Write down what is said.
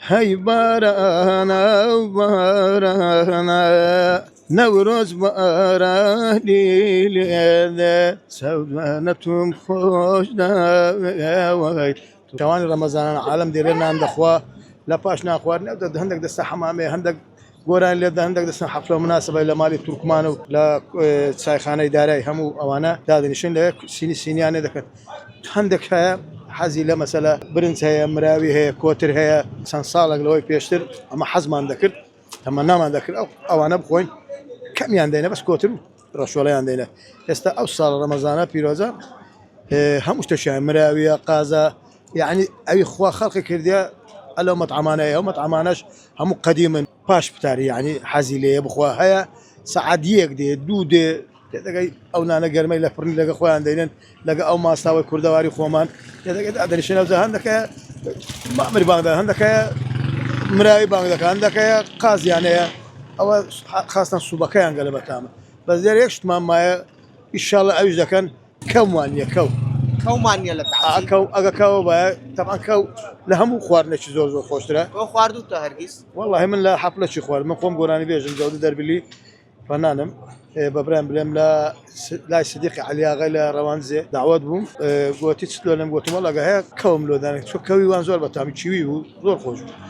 هی بارانا بارانا نوروز بارانی لیده سودانتم خوش داوی جوان رمضان عالم دیرنا عند اخوا لا باش ناخوار نبدا هندك دست حمامي هندك قران لده هندك دست حفله مناسبه الى مالي تركمان لا سايخانه اداري همو اوانا دادني شن لك سينيانه دك هندك حزي لا مثلا برنس هي مراوي هي كوتر هي سنصالق لوي بيشتر اما حزم عندك تمنى ما عندك او انا بخوين كم عندنا بس كوتر رشوله عندنا استا اوصل رمضان بيروزا هم مستشى مراويه قازه يعني اي اخوه خلق كرديا لو مطعمانا او مطعماناش هم قديما باش بتاري يعني حزيليه بخوا هيا سعديك دي دوده دقي او انا قرمي لا فرن لقى اخويا عندنا لقى او ما استوى كردواري خومان دقي ادري شنو عندك ما مري باندا عندك مراي باندا عندك قاز يعني او خاصه الصبكه انقلبت بس ديريكش ما ان شاء الله اوجد كان كم كومانيا لك عزيز كو طبعا كو لهم خوارنا شي زور خوشتره وخواردو هرگز والله من لا حفله شي خوار من قوم قراني بيجن جوده دربي لي فنانم ببرام بلم لا صديقي عليا غير روانزي دعوت بوم قوتي تسلولم قوتي والله هيك كوم لو دانك شو كوي وان زور بتامي تشوي زور خوش